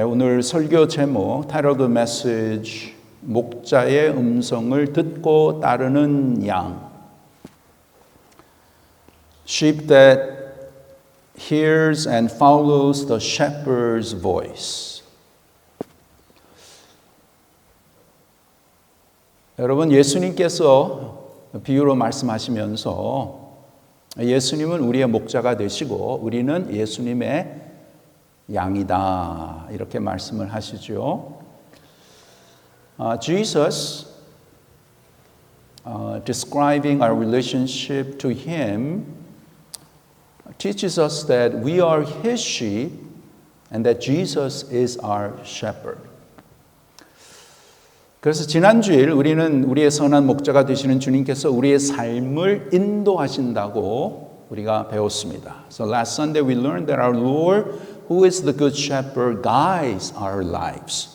오늘 설교 제목, title of the message, 목자의 음성을 듣고 따르는 양. Sheep that hears and follows the shepherd's voice. 여러분, 예수님께서 비유로 말씀하시면서 예수님은 우리의 목자가 되시고 우리는 예수님의 양이다, 이렇게 말씀을 하시죠. Jesus describing our relationship to Him teaches us that we are His sheep and that Jesus is our shepherd. 그래서 지난주일 우리는 우리의 선한 목자가 되시는 주님께서 우리의 삶을 인도하신다고 우리가 배웠습니다. So last Sunday we learned that our Lord, who is the good shepherd, guides our lives.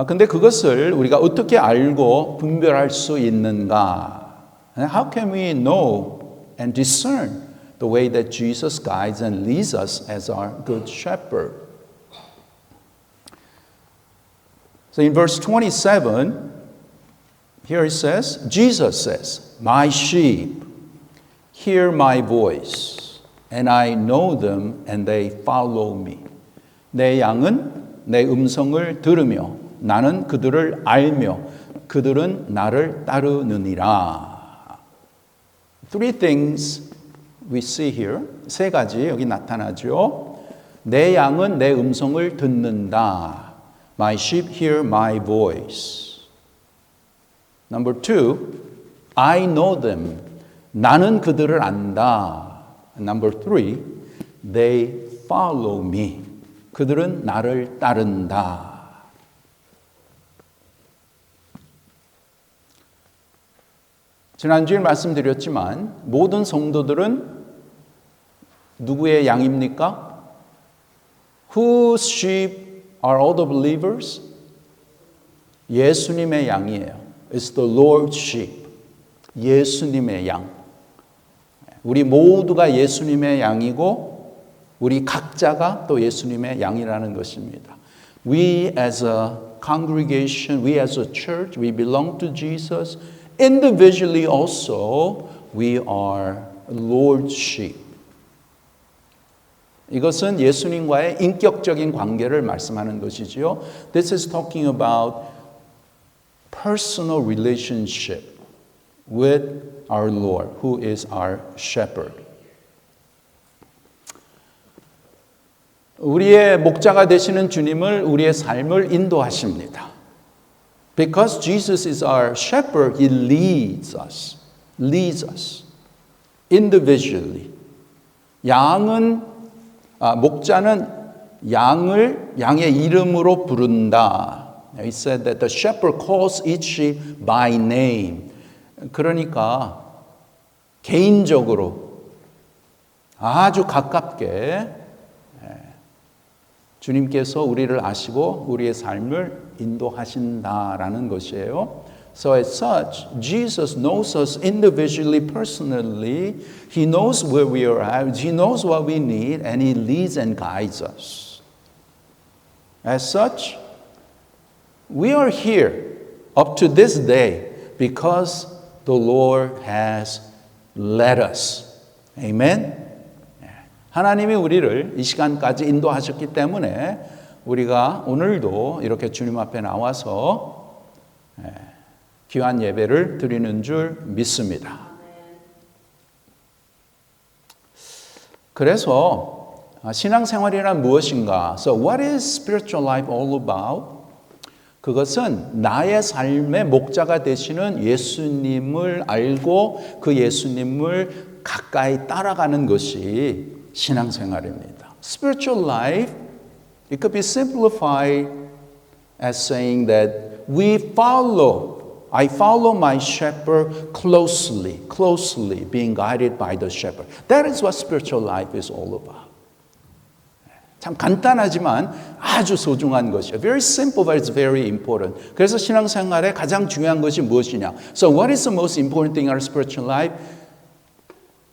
근데 그것을 우리가 어떻게 알고 분별할 수 있는가? How can we know and discern the way that Jesus guides and leads us as our good shepherd? So in verse 27, here it says, Jesus says, "My sheep hear my voice, and I know them, and they follow me." 내 양은 내 음성을 들으며 나는 그들을 알며 그들은 나를 따르느니라. Three things we see here. 세 가지 여기 나타나죠. 내 양은 내 음성을 듣는다. My sheep hear my voice. Number two, I know them. 나는 그들을 안다. Number three, they follow me. 그들은 나를 따른다. 지난주에 말씀드렸지만 모든 성도들은 누구의 양입니까? Whose sheep are all the believers? 예수님의 양이에요. It's the Lord's sheep. 예수님의 양. 우리 모두가 예수님의 양이고 우리 각자가 또 예수님의 양이라는 것입니다. We as a congregation, we as a church, we belong to Jesus. Individually also, we are Lord's sheep. 이것은 예수님과의 인격적인 관계를 말씀하는 것이지요. This is talking about personal relationship with our Lord, who is our shepherd. 우리의 목자가 되시는 주님을 우리의 삶을 인도하십니다. Because Jesus is our shepherd, He leads us individually. 목자는 양의 이름으로 부른다. He said that the shepherd calls each sheep by name. 그러니까 개인적으로 아주 가깝게 주님께서 우리를 아시고 우리의 삶을 인도하신다라는 것이에요. So as such, Jesus knows us individually, personally. He knows where we are at. He knows what we need, and He leads and guides us. As such, we are here up to this day because the Lord has led us. Amen? 하나님이 우리를 이 시간까지 인도하셨기 때문에 우리가 오늘도 이렇게 주님 앞에 나와서 귀한 예배를 드리는 줄 믿습니다. 그래서 신앙생활이란 무엇인가? So what is spiritual life all about? 그것은 나의 삶의 목자가 되시는 예수님을 알고 그 예수님을 가까이 따라가는 것이 신앙생활입니다. Spiritual life, it could be simplified as saying that I follow my shepherd closely, being guided by the shepherd. That is what spiritual life is all about. 참 간단하지만 아주 소중한 것이에요. Very simple, but it's very important. 그래서 신앙생활에 가장 중요한 것이 무엇이냐? So what is the most important thing in our spiritual life?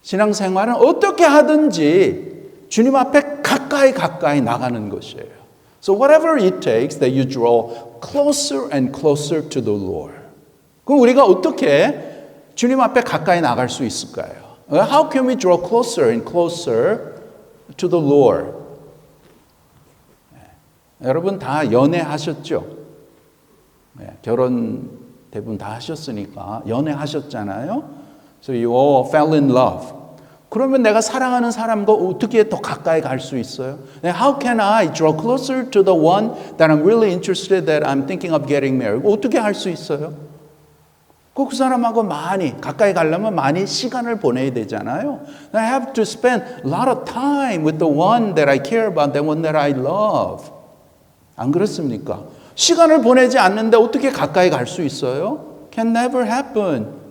신앙생활은 어떻게 하든지 주님 앞에 가까이 가까이 나가는 것이에요. So whatever it takes that you draw closer and closer to the Lord. 그럼 우리가 어떻게 주님 앞에 가까이 나갈 수 있을까요? How can we draw closer and closer to the Lord? 여러분 다 연애하셨죠? 결혼 대부분 다 하셨으니까 연애하셨잖아요. So you all fell in love. 그러면 내가 사랑하는 사람과 어떻게 더 가까이 갈 수 있어요? How can I draw closer to the one that I'm really interested, that I'm thinking of getting married? 어떻게 할 수 있어요? 그 사람하고 많이 가까이 가려면 많이 시간을 보내야 되잖아요. I have to spend a lot of time with the one that I care about, the one that I love. 안 그렇습니까? 시간을 보내지 않는데 어떻게 가까이 갈 수 있어요? Can never happen.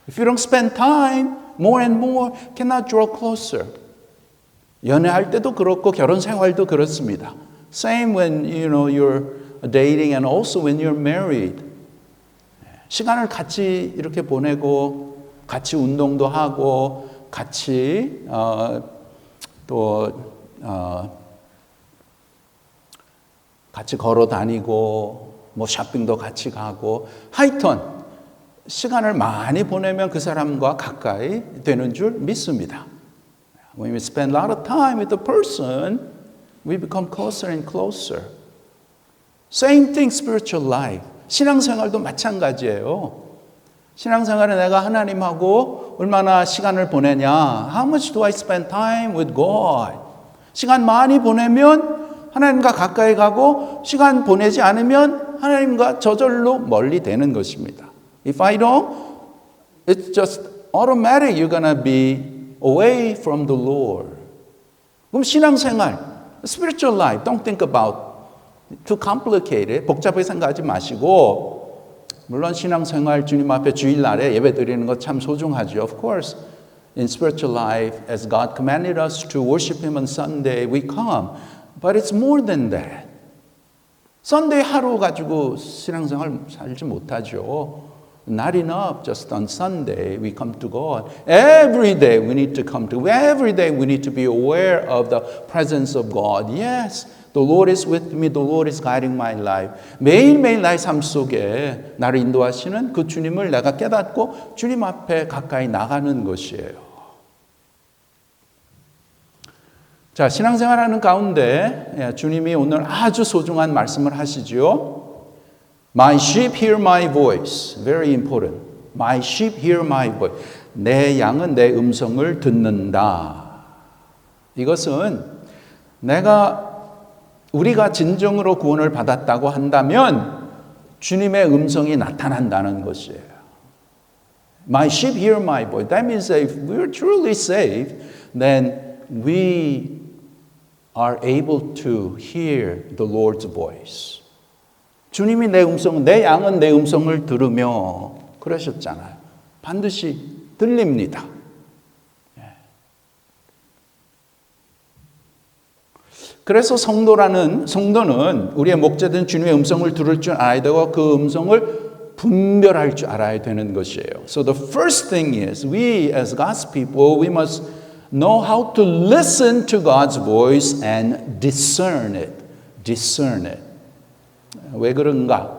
If you don't spend time, more and more, cannot draw closer. 연애할 때도 그렇고 결혼 생활도 그렇습니다. Same when you're dating and also when you're married. 시간을 같이 이렇게 보내고 같이 운동도 하고 같이 같이 걸어 다니고 뭐 쇼핑도 같이 가고 하여튼 시간을 많이 보내면 그 사람과 가까이 되는 줄 믿습니다. When we spend a lot of time with the person, we become closer and closer. Same thing spiritual life. 신앙생활도 마찬가지예요. 신앙생활에 내가 하나님하고 얼마나 시간을 보내냐? How much do I spend time with God? 시간 많이 보내면 하나님과 가까이 가고 시간 보내지 않으면 하나님과 저절로 멀리 되는 것입니다. If I don't, it's just automatic you're going to be away from the Lord. 그럼 신앙생활, spiritual life, don't think about too complicated. 복잡하게 생각하지 마시고 물론 신앙생활 주님 앞에 주일날에 예배 드리는 것 참 소중하죠. Of course, in spiritual life, as God commanded us to worship Him on Sunday, we come. But it's more than that. Sunday 하루 가지고 신앙생활 살지 못하죠. Not enough just on Sunday we come to God. Every day we need to come to. Every day we need to be aware of the presence of God. Yes, the Lord is with me. The Lord is guiding my life. 매일매일 나의 삶 속에 나를 인도하시는 그 주님을 내가 깨닫고 주님 앞에 가까이 나가는 것이에요. 자, 신앙생활하는 가운데 주님이 오늘 아주 소중한 말씀을 하시죠. My sheep hear my voice. Very important. My sheep hear my voice. 내 양은 내 음성을 듣는다. 이것은 우리가 진정으로 구원을 받았다고 한다면 주님의 음성이 나타난다는 것이에요. My sheep hear my voice. That means that if we're truly saved, then we are able to hear the Lord's voice. 주님이 내 양은 내 음성을 들으며 그러셨잖아요. 반드시 들립니다. 그래서 성도는 우리의 목자된 주님의 음성을 들을 줄 알아야 되고 그 음성을 분별할 줄 알아야 되는 것이에요. So the first thing is we as God's people, we must know how to listen to God's voice and discern it. Discern it. 왜 그런가?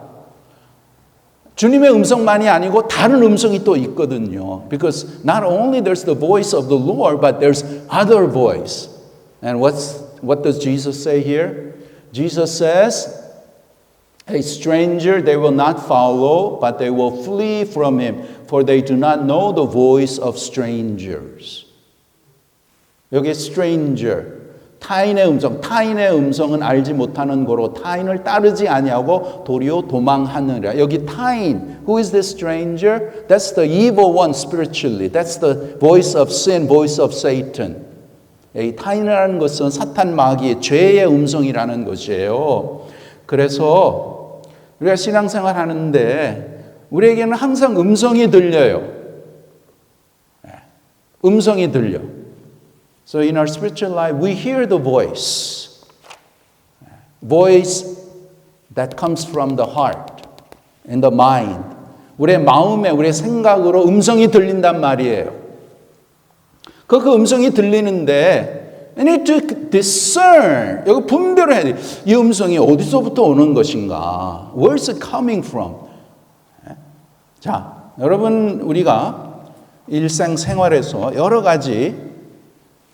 주님의 음성만이 아니고 다른 음성이 또 있거든요. Because not only there's the voice of the Lord, but there's other voice. And what does Jesus say here? Jesus says, a stranger they will not follow, but they will flee from him, for they do not know the voice of strangers. 여기 stranger, 타인의 음성은 알지 못하는 거로 타인을 따르지 아니하고 도리어 도망하느라. 여기 타인, who is this stranger? That's the evil one spiritually. That's the voice of sin, voice of Satan. 이 타인이라는 것은 사탄 마귀의 죄의 음성이라는 것이에요. 그래서 우리가 신앙생활 하는데 우리에게는 항상 음성이 들려요. 음성이 들려. So in our spiritual life, we hear the voice that comes from the heart and the mind. 우리의 마음에, 우리의 생각으로 음성이 들린단 말이에요. 그 음성이 들리는데 You need to discern. 여기 분별을 해야 돼. 이 음성이 어디서부터 오는 것인가? Where's it coming from? 자, 여러분 우리가 일상생활에서 여러 가지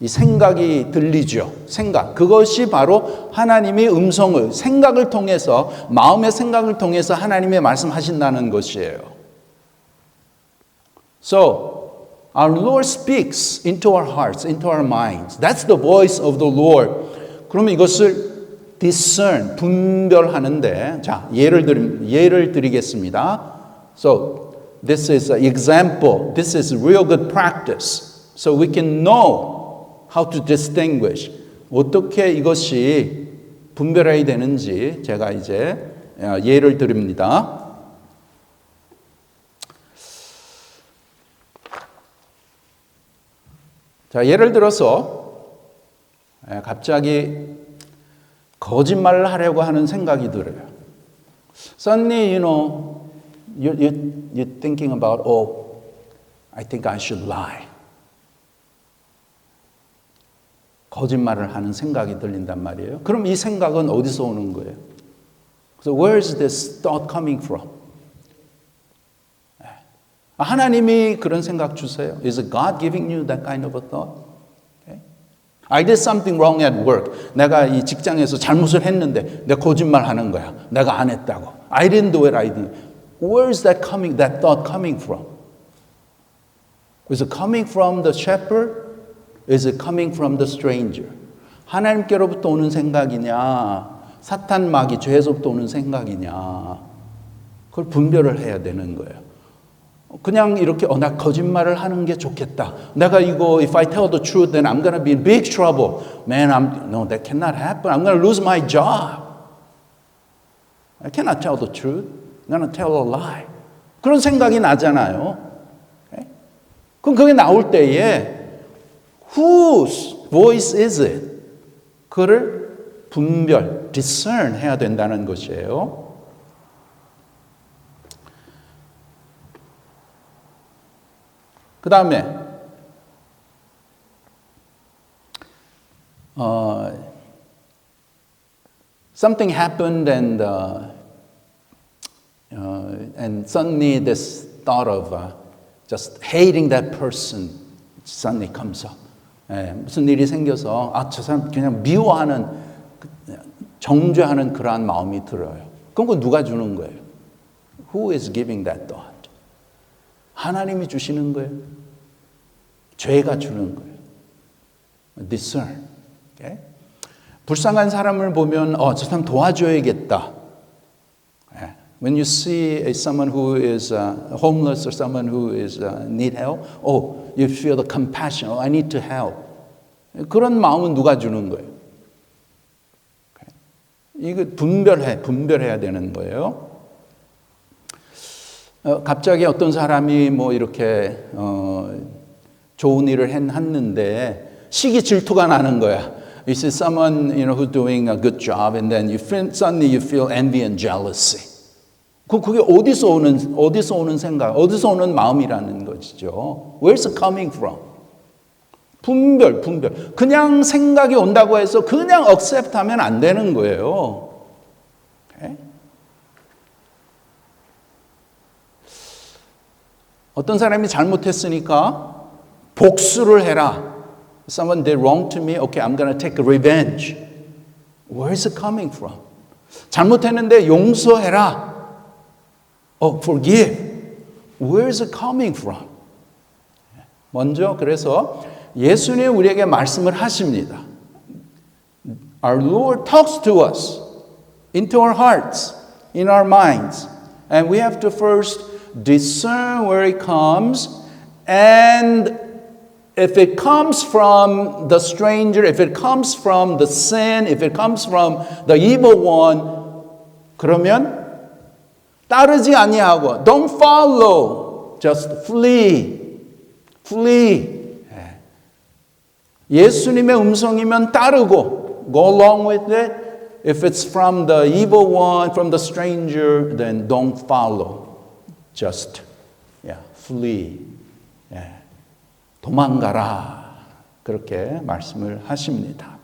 이 생각이 들리죠. 생각. 그것이 바로 하나님의 음성을 생각을 통해서 마음의 생각을 통해서 하나님의 말씀하신다는 것이에요. So, our Lord speaks into our hearts, into our minds. That's the voice of the Lord. 그러면 이것을 discern, 분별하는데 자, 예를 드리겠습니다. So, this is an example. This is real good practice. So we can know how to distinguish. 어떻게 이것이 분별해야 되는지 제가 이제 예를 드립니다. 자, 예를 들어서 갑자기 거짓말을 하려고 하는 생각이 들어요. Suddenly, you're thinking about, oh, I think I should lie. 거짓말을 하는 생각이 들린단 말이에요. 그럼 이 생각은 어디서 오는 거예요? So where is this thought coming from? 하나님이 그런 생각 주세요. Is it God giving you that kind of a thought? Okay. I did something wrong at work. 내가 이 직장에서 잘못을 했는데 내가 거짓말하는 거야. 내가 안 했다고. I didn't do it. I didn't. Where is that thought coming from? Is it coming from the shepherd? Is it coming from the stranger? 하나님께로부터 오는 생각이냐, 사탄 마귀 죄에서부터 오는 생각이냐, 그걸 분별을 해야 되는 거예요. 그냥 이렇게 나 거짓말을 하는 게 좋겠다. 내가 이거 if I tell the truth, then I'm gonna be in big trouble. Man, no, that cannot happen. I'm gonna lose my job. I cannot tell the truth. I'm gonna tell a lie. 그런 생각이 나잖아요. Okay? 그럼 그게 나올 때에 Whose voice is it? 그를 분별, discern 해야 된다는 것이에요. 그 다음에 something happened and suddenly this thought of just hating that person suddenly comes up. 무슨 일이 생겨서 저 사람 그냥 미워하는, 정죄하는 그러한 마음이 들어요. 그럼 그거 누가 주는 거예요? Who is giving that thought? 하나님이 주시는 거예요. 죄가 주는 거예요. Discern. Okay? 불쌍한 사람을 보면 저 사람 도와줘야겠다. When you see someone who is homeless or someone who is need help, you feel the compassion. I need to help. 그런 마음은 누가 주는 거예요? 이거 분별해야 되는 거예요. 갑자기 어떤 사람이 뭐 이렇게 좋은 일을 했는데 시기 질투가 나는 거야. You see someone who's doing a good job, and then suddenly you feel envy and jealousy. 그게 어디서 오는 생각, 어디서 오는 마음이라는 것이죠. Where's it coming from? 분별. 그냥 생각이 온다고 해서 그냥 accept 하면 안 되는 거예요. Okay? 어떤 사람이 잘못했으니까 복수를 해라. Someone did wrong to me. Okay, I'm going to take revenge. Where is it coming from? 잘못했는데 용서해라. Forgive. Where is it coming from? 먼저 그래서 예수님이 우리에게 말씀을 하십니다. Our Lord talks to us into our hearts, in our minds. And we have to first discern where it comes, and if it comes from the stranger, if it comes from the sin, if it comes from the evil one, 그러면 따르지 아니하고 don't follow, just flee. 예수님의 음성이면 따르고 go along with it. If it's from the evil one, from the stranger, then don't follow. Just flee. 도망가라. 그렇게 말씀을 하십니다.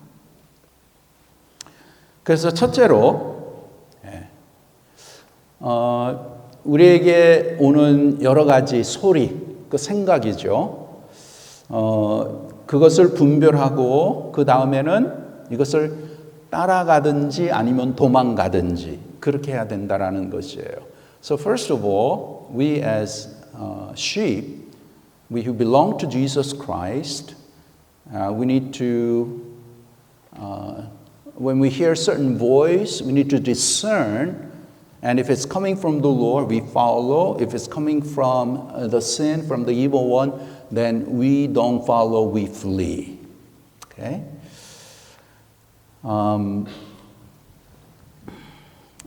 그래서 첫째로 우리에게 오는 여러 가지 소리, 그 생각이죠. 그것을 분별하고 그 다음에는 이것을 따라가든지 아니면 도망가든지 그렇게 해야 된다라는 것이에요. So first of all, we as sheep, we who belong to Jesus Christ, we need to, when we hear certain voice, we need to discern. And if it's coming from the Lord, we follow. If it's coming from the sin, from the evil one, then we don't follow, we flee. Okay?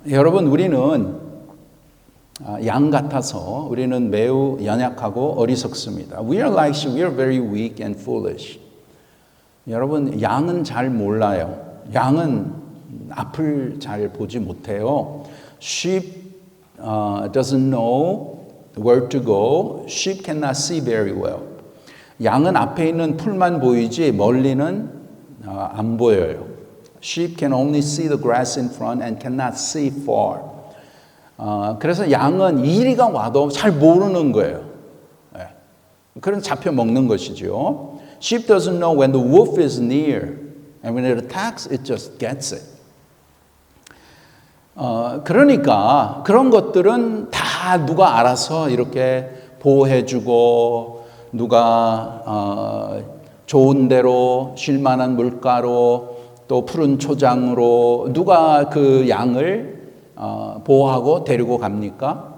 여러분, 우리는 양 같아서 우리는 매우 연약하고 어리석습니다. We are like sheep. We are very weak and foolish. 여러분, 양은 잘 몰라요. 양은 앞을 잘 보지 못해요. Sheep doesn't know where to go. Sheep cannot see very well. 양은 앞에 있는 풀만 보이지 멀리는 안 보여요. Sheep can only see the grass in front and cannot see far. 그래서 양은 이리가 와도 잘 모르는 거예요. 그래서 잡혀 먹는 것이죠. Sheep doesn't know when the wolf is near, and when it attacks, it just gets it. 그러니까 그런 것들은 다 누가 알아서 이렇게 보호해주고 누가 좋은 데로 쉴 만한 물가로 또 푸른 초장으로 누가 그 양을 보호하고 데리고 갑니까?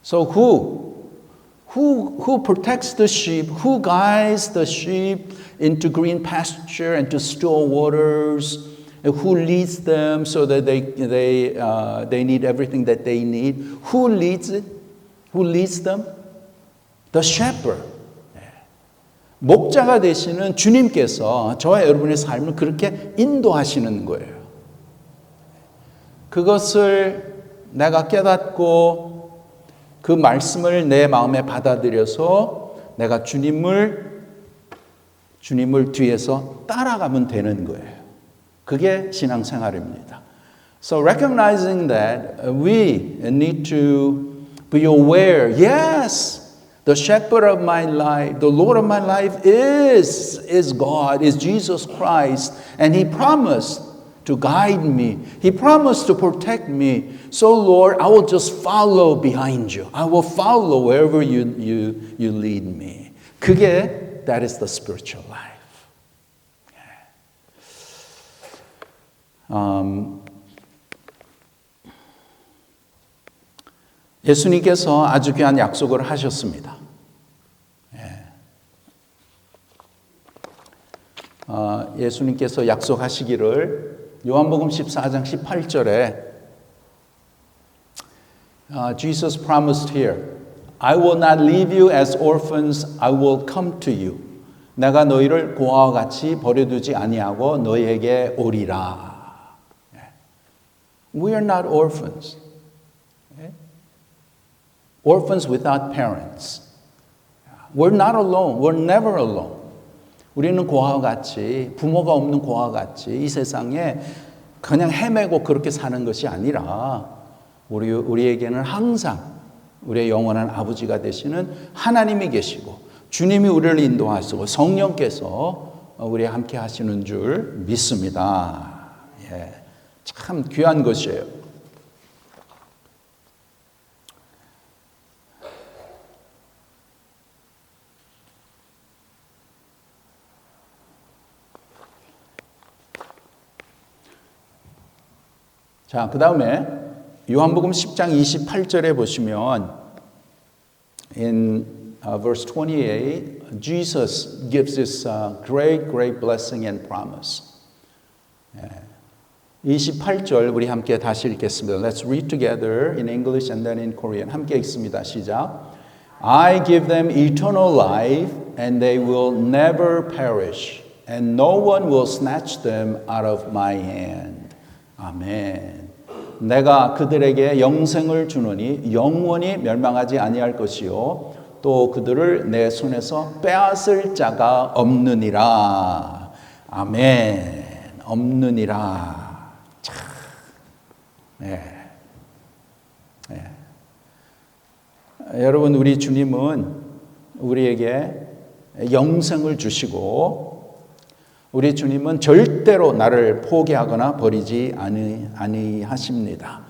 So who protects the sheep? Who guides the sheep into green pasture and to still waters? Who leads them so that they need everything that they need? Who leads it? Who leads them? The shepherd. 목자가 되시는 주님께서 저와 여러분의 삶을 그렇게 인도하시는 거예요. 그것을 내가 깨닫고 그 말씀을 내 마음에 받아들여서 내가 주님을 뒤에서 따라가면 되는 거예요. 그게 신앙생활입니다. So recognizing that we need to be aware, yes, the shepherd of my life, the Lord of my life is God, is Jesus Christ, and He promised to guide me. He promised to protect me. So Lord, I will just follow behind you. I will follow wherever you lead me. 그게 that is the spiritual life. 예수님께서 아주 귀한 약속을 하셨습니다. 예수님께서 약속하시기를 요한복음 14장 18절에 Jesus promised here, I will not leave you as orphans, I will come to you. 내가 너희를 고아와 같이 버려두지 아니하고 너희에게 오리라. We are not orphans. Orphans without parents. We're not alone. We're never alone. 우리는 고아와 같이, 부모가 없는 고아와 같이 이 세상에 그냥 헤매고 그렇게 사는 것이 아니라 우리에게는 항상 우리의 영원한 아버지가 되시는 하나님이 계시고 주님이 우리를 인도하시고 성령께서 우리와 함께 하시는 줄 믿습니다. 참 귀한 것이에요. 자, 그 다음에 요한복음 10장 28절에 보시면 in verse 28, Jesus gives this great blessing and promise. 28절 우리 함께 다시 읽겠습니다. Let's read together in English and then in Korean. 함께 읽습니다. 시작. I give them eternal life and they will never perish and no one will snatch them out of my hand. 아멘. 내가 그들에게 영생을 주노니 영원히 멸망하지 아니할 것이요 또 그들을 내 손에서 빼앗을 자가 없느니라. 아멘. 없느니라. 참. 네. 네. 여러분, 우리 주님은 우리에게 영생을 주시고 우리 주님은 절대로 나를 포기하거나 버리지 아니하십니다.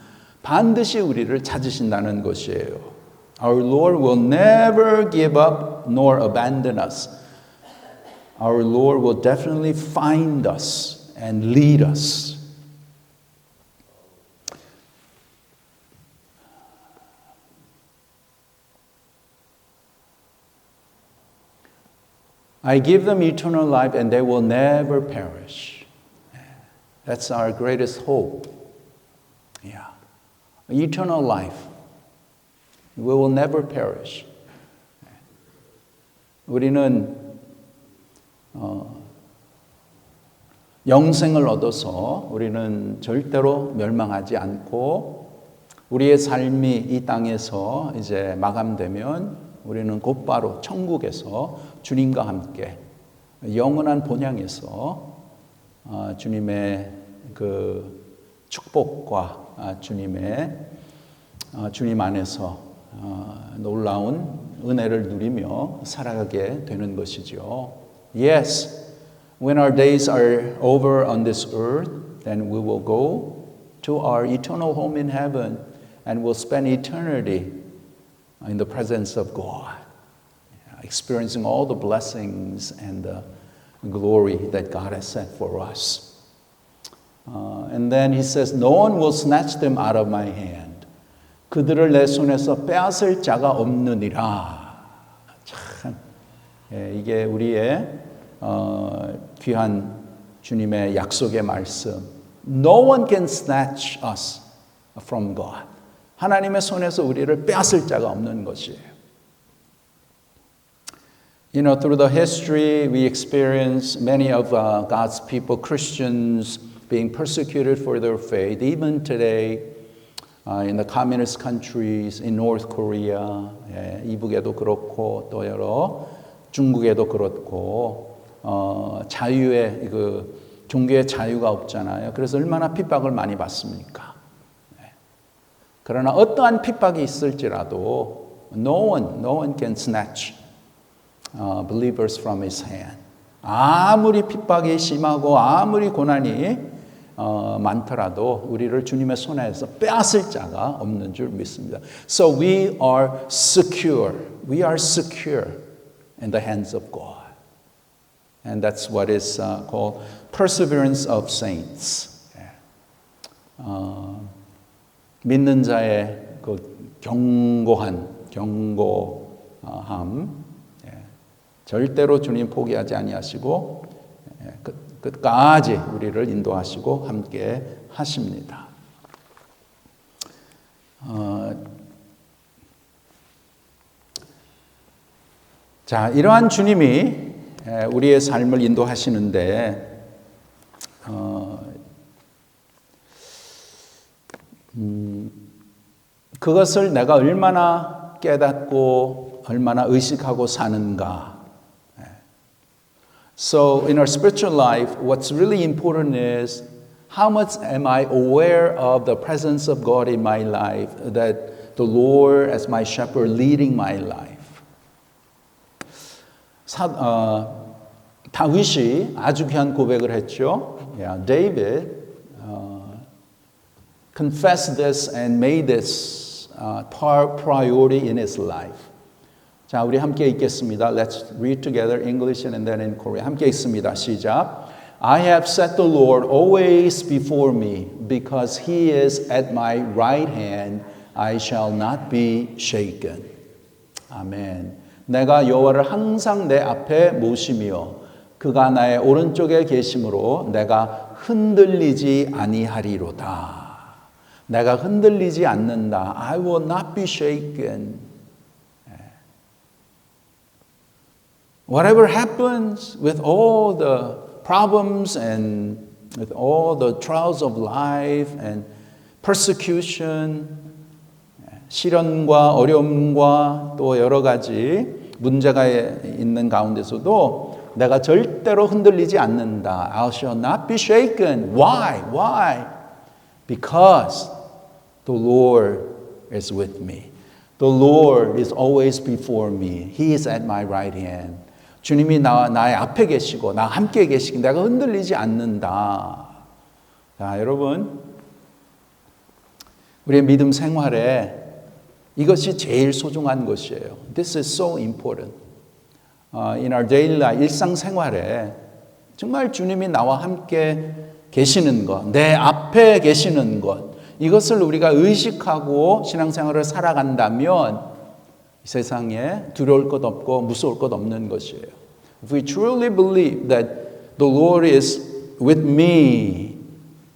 반드시 우리를 찾으신다는 것이에요. Our Lord will never give up nor abandon us. Our Lord will definitely find us and lead us. I give them eternal life and they will never perish. That's our greatest hope. Yeah. Eternal life. We will never perish. 우리는 영생을 얻어서 우리는 절대로 멸망하지 않고 우리의 삶이 이 땅에서 이제 마감되면 우리는 곧바로 천국에서 주님과 함께 영원한 본향에서 주님의 그 축복과 주님 안에서 놀라운 은혜를 누리며 살아가게 되는 것이죠. Yes, when our days are over on this earth, then we will go to our eternal home in heaven and we'll spend eternity in the presence of God, experiencing all the blessings and the glory that God has set for us. And then he says, no one will snatch them out of my hand. 그들을 내 손에서 빼앗을 자가 없느니라. 참, 이게 우리의 귀한 주님의 약속의 말씀. No one can snatch us from God. 하나님의 손에서 우리를 빼앗을 자가 없는 것이에요. You know, through the history, we experience many of God's people, Christians, being persecuted for their faith. Even today, in the communist countries, in North Korea, 이북에도 그렇고 또 여러 중국에도 그렇고 자유의 그 종교의 자유가 없잖아요. 그래서 얼마나 핍박을 많이 받습니까? 그러나 어떠한 핍박이 있을지라도 no one can snatch believers from his hand. 아무리 핍박이 심하고 아무리 고난이 많더라도 우리를 주님의 손에서 빼앗을 자가 없는 줄 믿습니다. So we are secure. We are secure in the hands of God. And that's what is called perseverance of saints. 믿는 자의 그 견고함, 절대로 주님 포기하지 아니하시고 끝까지 우리를 인도하시고 함께 하십니다. 자, 이러한 주님이 우리의 삶을 인도하시는데 그것을 내가 얼마나 깨닫고 얼마나 의식하고 사는가. So in our spiritual life, what's really important is how much am I aware of the presence of God in my life, that the Lord as my shepherd leading my life. 다윗이 아주 귀한 고백을 했죠. David confessed this and made this priority in his life. 자, 우리 함께 읽겠습니다. Let's read together English and then in Korean. 함께 읽습니다. 시작. I have set the Lord always before me, because he is at my right hand, I shall not be shaken. 아멘. 내가 여호와를 항상 내 앞에 모시며 그가 나의 오른쪽에 계심으로 내가 흔들리지 아니하리로다. 내가 흔들리지 않는다. I will not be shaken. Whatever happens with all the problems and with all the trials of life and persecution, 시련과 어려움과 또 여러 가지 문제가 있는 가운데서도 내가 절대로 흔들리지 않는다. I shall not be shaken. Why? Why? Because the Lord is with me. The Lord is always before me. He is at my right hand. 주님이 나의 앞에 계시고 나와 함께 계시고 내가 흔들리지 않는다. 자, 여러분, 우리의 믿음 생활에 이것이 제일 소중한 것이에요. This is so important. In our daily life, 일상생활에 정말 주님이 나와 함께 계시는 것, 내 앞에 계시는 것, 이것을 우리가 의식하고 신앙생활을 살아간다면 이 세상에 두려울 것 없고 무서울 것 없는 것이에요. If we truly believe that the Lord is with me,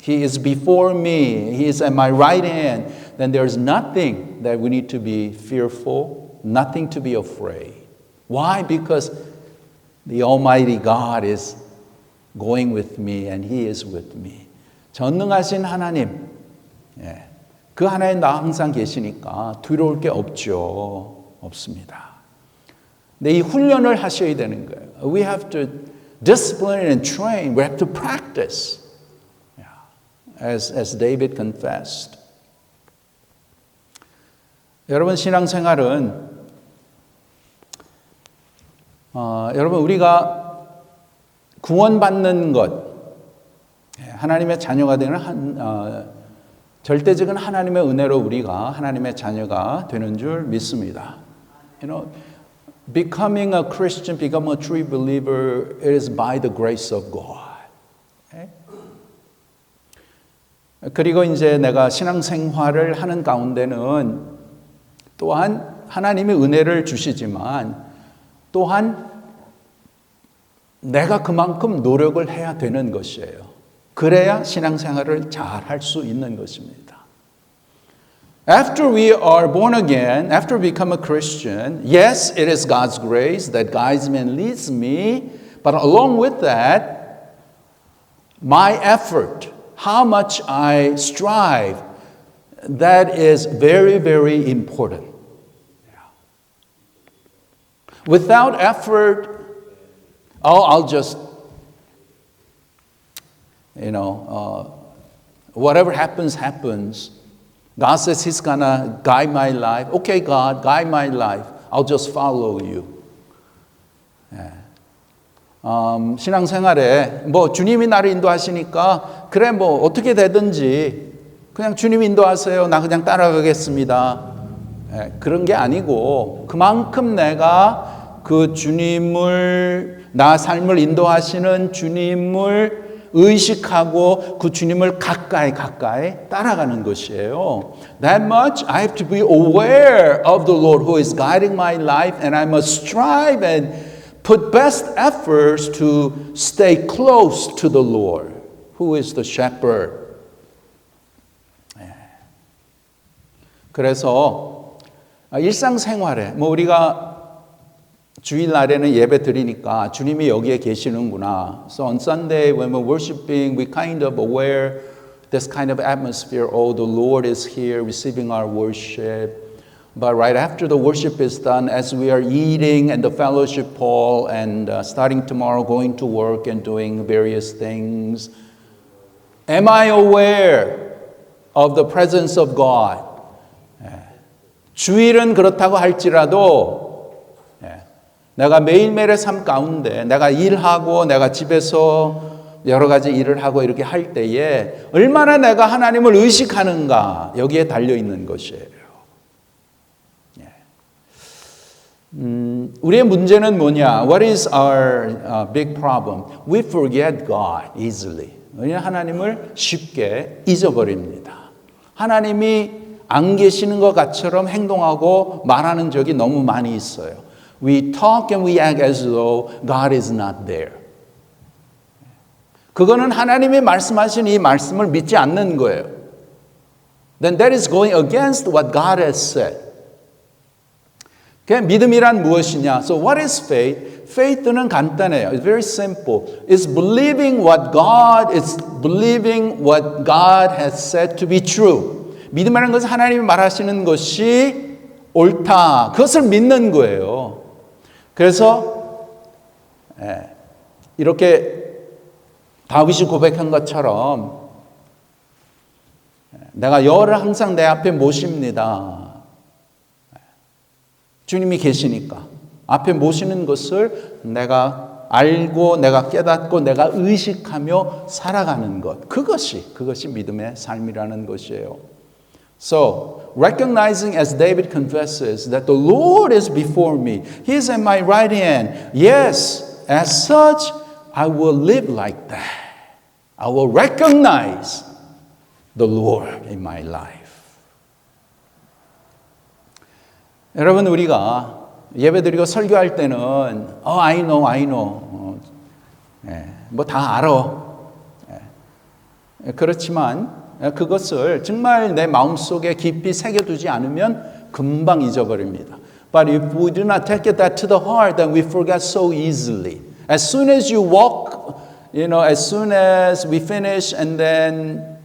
He is before me, He is at my right hand, then there is nothing that we need to be fearful, nothing to be afraid. Why? Because the Almighty God is going with me and He is with me. 전능하신 하나님, 그 하나님 나 항상 계시니까 두려울 게 없습니다. 근데 이 훈련을 하셔야 되는 거예요. We have to discipline and train. We have to practice. As David confessed. 여러분 신앙생활은 여러분 우리가 구원받는 것, 하나님의 자녀가 되는 절대적인 하나님의 은혜로 우리가 하나님의 자녀가 되는 줄 믿습니다. Becoming a Christian, become a true believer, it is by the grace of God. 그리고 이제 내가 신앙생활을 하는 가운데는 또한 하나님이 은혜를 주시지만 또한 내가 그만큼 노력을 해야 되는 것이에요. 그래야 신앙생활을 잘 할 수 있는 것입니다. After we are born again, after we become a Christian, yes, it is God's grace that guides me and leads me, but along with that, my effort, how much I strive, that is very, very important. Without effort, I'll just, whatever happens, happens. God says He's gonna guide my life. Okay, God, guide my life. I'll just follow you. 신앙생활에 주님이 나를 인도하시니까 그래 어떻게 되든지 그냥 주님 인도하세요. 나 그냥 따라가겠습니다. 그런 게 아니고 그만큼 내가 그 주님을 나 삶을 인도하시는 주님을 의식하고 그 주님을 가까이 따라가는 것이에요. That much I have to be aware of the Lord who is guiding my life and I must strive and put best efforts to stay close to the Lord who is the shepherd. 그래서 일상생활에 우리가 주일날에는 예배 드리니까 주님이 여기에 계시는구나. So on Sunday when we're worshiping, we kind of aware this kind of atmosphere. Oh, the Lord is here receiving our worship. But right after the worship is done, as we are eating and the fellowship hall and starting tomorrow going to work and doing various things, am I aware of the presence of God? 주일은 그렇다고 할지라도 내가 매일매일의 삶 가운데 내가 일하고 내가 집에서 여러 가지 일을 하고 이렇게 할 때에 얼마나 내가 하나님을 의식하는가 여기에 달려 있는 것이에요. 우리의 문제는 뭐냐? What is our big problem? We forget God easily. 하나님을 쉽게 잊어버립니다. 하나님이 안 계시는 것 같처럼 행동하고 말하는 적이 너무 많이 있어요. We talk and we act as though God is not there. 그거는 하나님이 말씀하신 이 말씀을 믿지 않는 거예요. Then that is going against what God has said. 믿음이란 무엇이냐? So what is faith? Faith는 간단해요. It's very simple. It's believing what God has said to be true. 믿음이라는 것은 하나님이 말하시는 것이 옳다. 그것을 믿는 거예요. 그래서 이렇게 다윗이 고백한 것처럼 내가 여호와를 항상 내 앞에 모십니다. 주님이 계시니까 앞에 모시는 것을 내가 알고 내가 깨닫고 내가 의식하며 살아가는 것. 그것이 믿음의 삶이라는 것이에요. So, recognizing as David confesses that the Lord is before me, He is at my right hand. Yes, as such, I will live like that. I will recognize the Lord in my life. 여러분, 우리가 예배드리고 설교할 때는 I know. 뭐 다 알아. 그렇지만 그것을 정말 내 마음속에 깊이 새겨두지 않으면 금방 잊어버립니다. But if we do not take that to the heart, then we forget so easily. As soon as you walk, as soon as we finish and then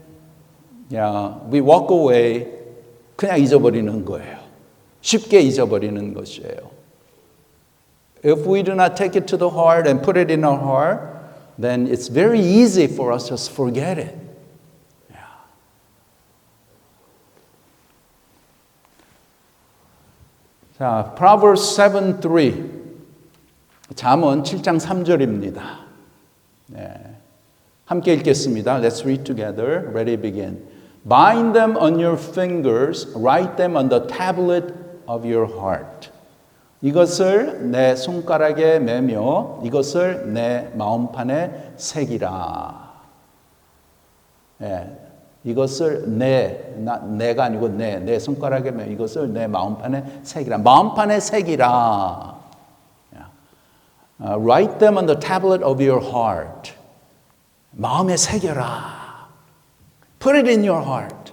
we walk away, 그냥 잊어버리는 거예요. 쉽게 잊어버리는 것이에요. If we do not take it to the heart and put it in our heart, then it's very easy for us to just forget it. 자, Proverbs 7:3. 잠언 7장 3절입니다. 함께 읽겠습니다. Let's read together. Ready, begin. Bind them on your fingers, write them on the tablet of your heart. 이것을 내 손가락에 매며 이것을 내 마음판에 새기라. 이것을 내가 아니고 내 손가락에 매며 이것을 내 마음판에 새기라. 마음판에 새기라. Write them on the tablet of your heart. 마음에 새겨라. Put it in your heart.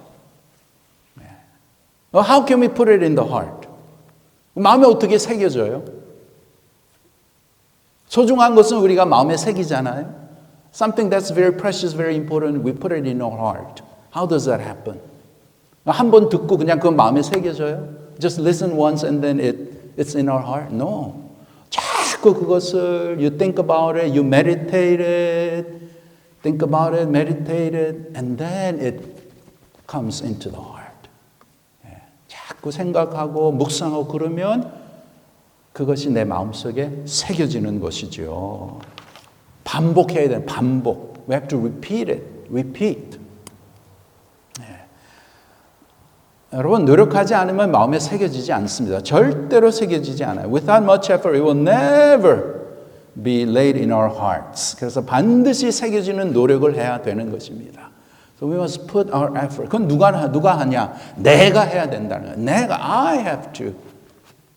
How can we put it in the heart? 마음에 어떻게 새겨져요? 소중한 것은 우리가 마음에 새기잖아요. Something that's very precious, very important, we put it in our heart. How does that happen? 한 번 듣고 그냥 그 마음에 새겨져요? Just listen once and then it's in our heart? No. 자꾸 그것을 you think about it, you meditate it, think about it, meditate it, and then it comes into the heart. 자꾸 생각하고 묵상하고 그러면 그것이 내 마음속에 새겨지는 것이죠. 반복해야 돼요. 반복. We have to repeat it. Repeat. 여러분 노력하지 않으면 마음에 새겨지지 않습니다. 절대로 새겨지지 않아요. Without much effort, it will never be laid in our hearts. 그래서 반드시 새겨지는 노력을 해야 되는 것입니다. So we must put our effort. 그건 누가 하냐? 내가 해야 된다는 거예요. I have to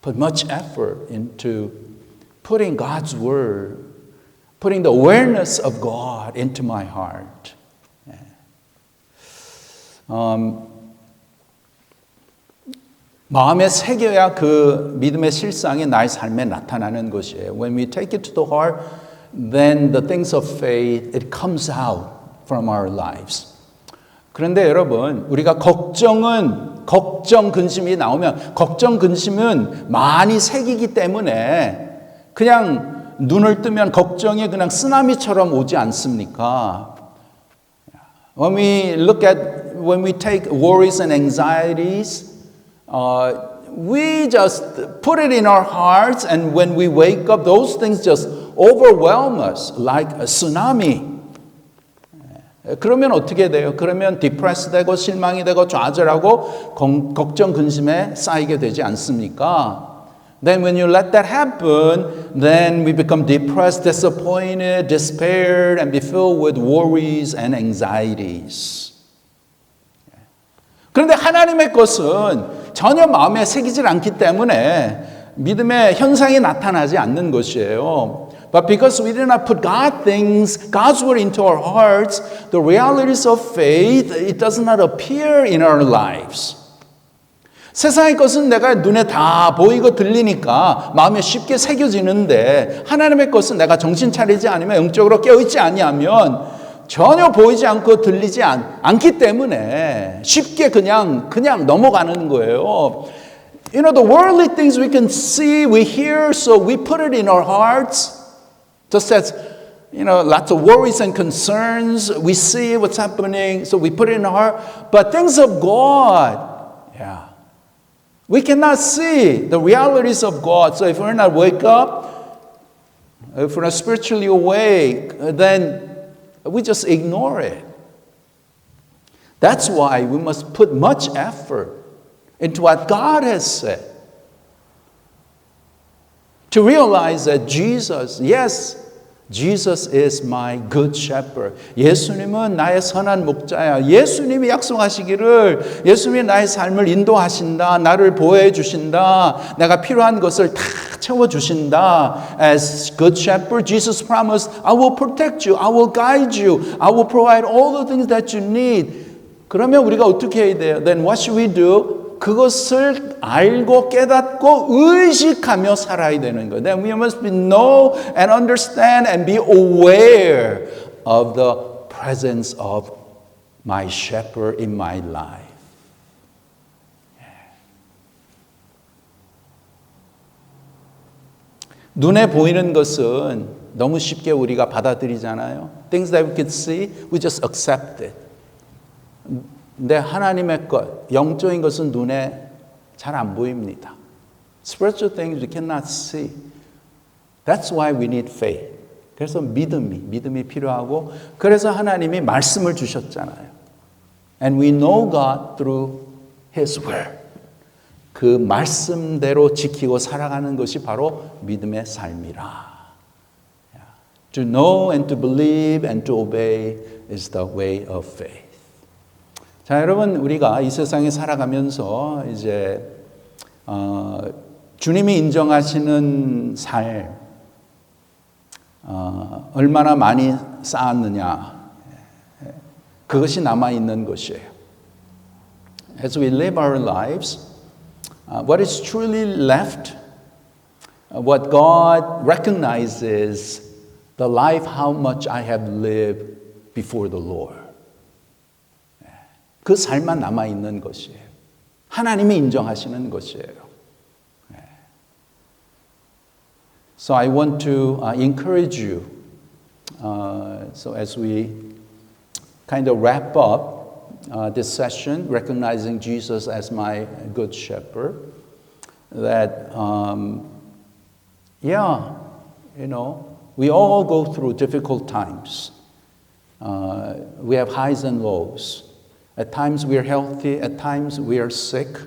put much effort into putting God's word, putting the awareness of God into my heart. 마음에 새겨야 그 믿음의 실상이 나의 삶에 나타나는 것이에요. When we take it to the heart, then the things of faith, it comes out from our lives. 그런데 여러분, 우리가 걱정, 근심이 나오면 걱정, 근심은 많이 새기기 때문에 그냥 눈을 뜨면 걱정이 그냥 쓰나미처럼 오지 않습니까? When we take worries and anxieties, we just put it in our hearts, and when we wake up, those things just overwhelm us like a tsunami. 그러면 어떻게 돼요? 그러면 디프레스 되고 실망이 되고 좌절하고 걱정 근심에 쌓이게 되지 않습니까? Then when you let that happen, then we become depressed, disappointed, despaired, and be filled with worries and anxieties. 그런데 하나님의 것은 전혀 마음에 새기질 않기 때문에 믿음의 현상이 나타나지 않는 것이에요. But because we did not put God's word into our hearts, the realities of faith, it does not appear in our lives. 세상의 것은 내가 눈에 다 보이고 들리니까 마음에 쉽게 새겨지는데 하나님의 것은 내가 정신 차리지 않으면 영적으로 깨어있지 아니하면 전혀 보이지 않고 들리지 않기 때문에 쉽게 그냥 넘어가는 거예요. You know, the worldly things we can see, we hear, so we put it in our hearts. Just as, you know, lots of worries and concerns, we see what's happening, so we put it in our heart. But things of God, yeah. We cannot see the realities of God. So if we're not wake up, if we're not spiritually awake, then we just ignore it. That's why we must put much effort into what God has said. To realize that Jesus, yes, Jesus is my good shepherd. 예수님은 나의 선한 목자야. 예수님이 약속하시기를 예수님이 나의 삶을 인도하신다. 나를 보호해 주신다. 내가 필요한 것을 다 채워 주신다. As good shepherd, Jesus promised, I will protect you. I will guide you. I will provide all the things that you need. 그러면 우리가 어떻게 해야 돼요? Then what should we do? 그것을 알고 깨닫고 의식하며 살아야 되는 거예요. Then we must know and understand and be aware of the presence of my shepherd in my life. 눈에 보이는 것은 너무 쉽게 우리가 받아들이잖아요. Things that we could see, we just accept it. 근데 하나님의 것, 영적인 것은 눈에 잘 안 보입니다. Spiritual things we cannot see. That's why we need faith. 그래서 믿음이 필요하고 그래서 하나님이 말씀을 주셨잖아요. And we know God through His Word. 그 말씀대로 지키고 살아가는 것이 바로 믿음의 삶이라. To know and to believe and to obey is the way of faith. 자, 여러분, 우리가 이 세상에 살아가면서 이제 주님이 인정하시는 삶 얼마나 많이 쌓았느냐 그것이 남아 있는 것이에요. As we live our lives, what is truly left, what God recognizes, the life how much I have lived before the Lord. 그 삶만 남아 있는 것이에요. 하나님이 인정하시는 것이에요. So I want to encourage you. So as we kind of wrap up this session, recognizing Jesus as my good shepherd, that we all go through difficult times. We have highs and lows. At times we are healthy, at times we are sick.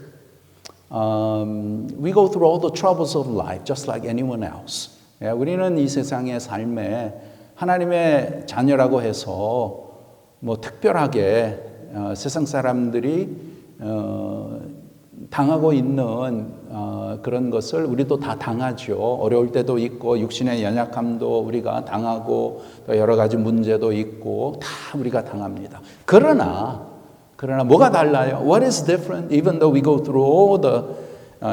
We go through all the troubles of life just like anyone else. 우리는 이 세상의 삶에 하나님의 자녀라고 해서 뭐 특별하게 세상 사람들이 당하고 있는 그런 것을 우리도 다 당하죠. 어려울 때도 있고 육신의 연약함도 우리가 당하고 또 여러 가지 문제도 있고 다 우리가 당합니다. 그러나 뭐가 달라요? What is different? Even though we go through all the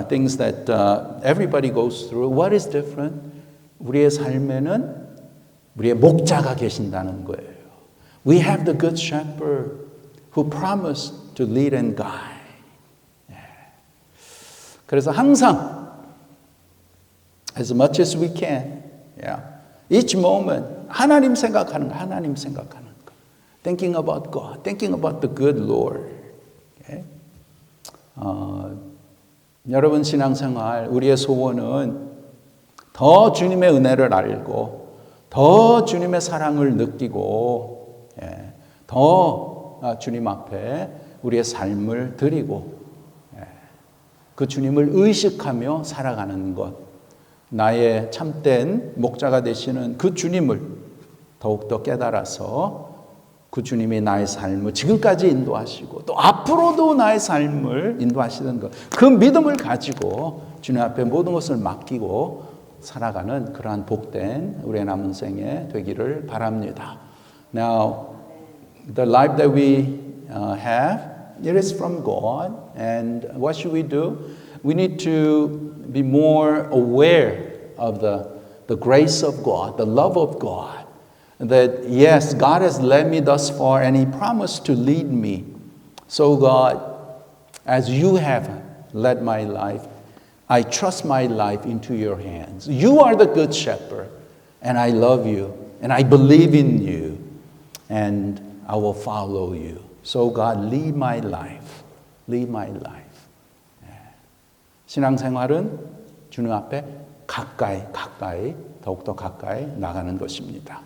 things that everybody goes through, what is different? 우리의 삶에는 우리의 목자가 계신다는 거예요. We have the good shepherd who promised to lead and guide. 그래서 항상 as much as we can, each moment 하나님 생각하는 거. Thinking about God, thinking about the good Lord. Okay? 여러분 신앙생활, 우리의 소원은 더 주님의 은혜를 알고, 더 주님의 사랑을 느끼고, 더 주님 앞에 우리의 삶을 드리고, 그 주님을 의식하며 살아가는 것, 나의 참된 목자가 되시는 그 주님을 더욱더 깨달아서 그 주님이 나의 삶을 지금까지 인도하시고 또 앞으로도 나의 삶을 인도하시는 것, 그 믿음을 가지고 주님 앞에 모든 것을 맡기고 살아가는 그러한 복된 우리의 남은 생에 되기를 바랍니다. Now, the life that we have, it is from God, and what should we do? We need to be more aware of the grace of God, the love of God. that yes, God has led me thus far and He promised to lead me. So God, as you have led my life, I trust my life into your hands. You are the good shepherd, and I love you, and I believe in you, and I will follow you. So God, lead my life. Lead my life. 신앙생활은 주님 앞에 가까이, 더욱더 가까이 나가는 것입니다.